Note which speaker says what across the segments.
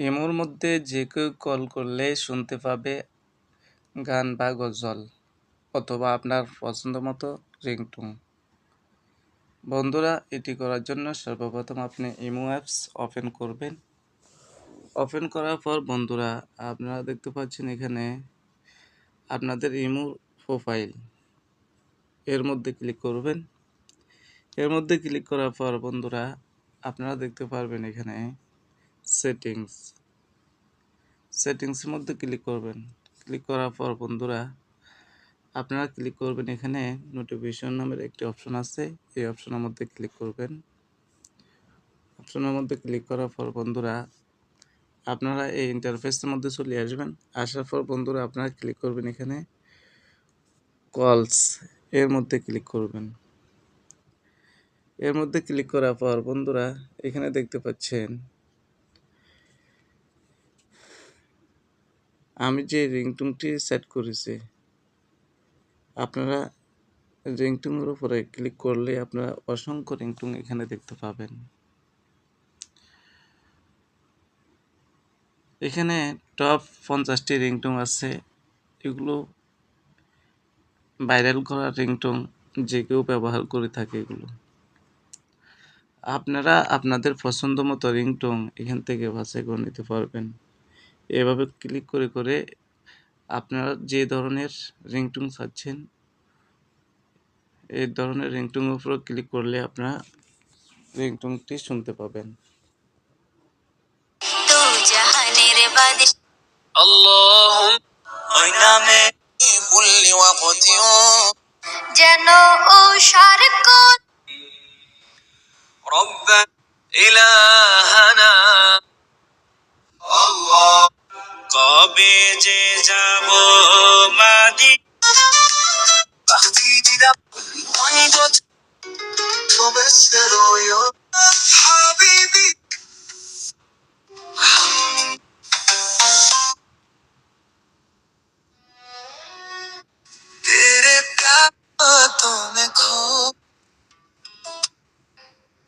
Speaker 1: ইমোর মধ্যে যে কেউ কল করলে শুনতে পাবে গান বা গজল অথবা আপনার পছন্দমতো রিংটোন। বন্ধুরা, এটি করার জন্য সর্বপ্রথম আপনি ইমো অ্যাপস ওপেন করবেন। ওপেন করার পর বন্ধুরা, আপনারা দেখতে পাচ্ছেন এখানে আপনাদের ইমো প্রোফাইল, এর মধ্যে ক্লিক করবেন। এর মধ্যে ক্লিক করার পর বন্ধুরা, আপনারা দেখতে পারবেন এখানে সেটিংসের মধ্যে ক্লিক করবেন। ক্লিক করার পর বন্ধুরা, আপনারা ক্লিক করবেন এখানে নোটিফিকেশন নামের একটি অপশন আছে, এই অপশনের মধ্যে ক্লিক করবেন। অপশনের মধ্যে ক্লিক করার পর বন্ধুরা, আপনারা এই ইন্টারফেসের মধ্যে চলে আসবেন। আসার পর বন্ধুরা, আপনারা ক্লিক করবেন এখানে কলস, এর মধ্যে ক্লিক করবেন। এর মধ্যে ক্লিক করার পর বন্ধুরা, এখানে দেখতে পাচ্ছেন আমি যে রিংটোনটি সেট করেছি, আপনারা রিংটোনের উপরে ক্লিক করলে আপনারা অসংখ্য রিংটোন এখানে দেখতে পাবেন। এখানে টপ 50টি রিংটোন আছে। এগুলো ভাইরাল করা রিংটোন, যে কেউ ব্যবহার করে থাকে এগুলো। আপনারা আপনাদের পছন্দ মতো রিংটোন এখান থেকে বাছাই করে নিতে পারবেন। এভাবে ক্লিক করে করে আপনারা যে ধরনের রিংটোন চাচ্ছেন, এই ধরনের রিংটোনের উপর ক্লিক করলে আপনারা রিংটোনটি শুনতে পাবেন।
Speaker 2: যেন ও সারকত রব্ব ইলাহানা আল্লাহ কবে যে যাব মাদি বাখতিরা ওয়াইদত فبشروا يا حبيبي तेरे प्यार में खो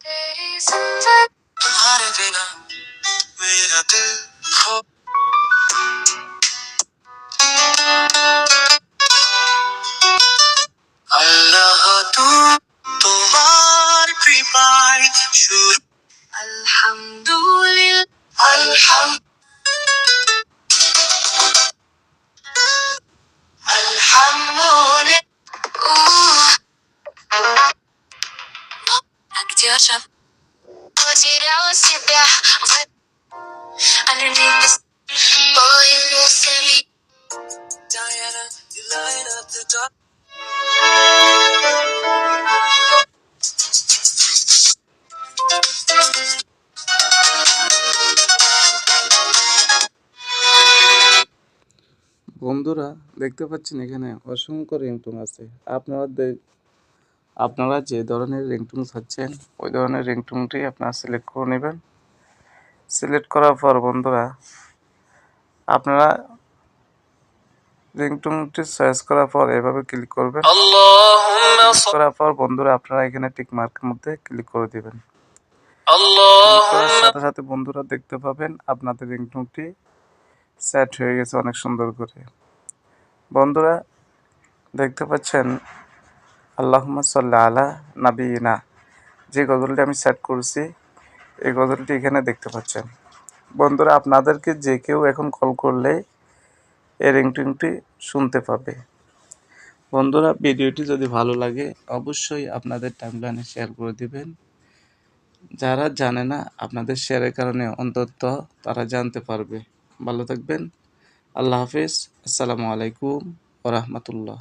Speaker 2: तेरी जिंदगी तुम्हारे बिना मेरा दिल खो अल्लाह तुम्हार कृपाয় শুরু আলহামদুলিল্লাহ где же потеряла себя underneath моему сами Diana, you light up the dark
Speaker 1: বন্ধুরা, দেখতে পাচ্ছেন এখানে অসংখ্য রিংটোন আছে। আপনারা যে ধরনের রিংটোন চাচ্ছেন ওই ধরনের রিংটোনটি আপনারা সিলেক্ট করে নেবেন। সিলেক্ট করার পর বন্ধুরা, আপনারা রিংটোনটি চয়েস করার পর এভাবে ক্লিক করবেন। করার পর বন্ধুরা, আপনারা এখানে টিক মার্কের মধ্যে ক্লিক করে দিবেন। সাথে সাথে বন্ধুরা দেখতে পাবেন আপনাদের রিংটোনটি সেট হয়ে গেছে অনেক সুন্দর করে। বন্ধুরা, দেখতে পাচ্ছেন আল্লাহুম্মা সাল্লি আলা নাবিয়িনা, যে গজলটি আমি সেট করেছি এই গজলটি এখানে দেখতে পাচ্ছেন। বন্ধুরা, আপনাদেরকে যে কেউ এখন কল করলে এই রিংটোনটি শুনতে পাবে। বন্ধুরা, ভিডিওটি যদি ভালো লাগে অবশ্যই আপনাদের টাইমলাইনে শেয়ার করে দিবেন। যারা জানে না, আপনাদের শেয়ারের কারণে অন্তত তারা জানতে পারবে। ভালো থাকবেন। আল্লাহ হাফিজ। আসসালামু আলাইকুম ওয়া রাহমাতুল্লাহ।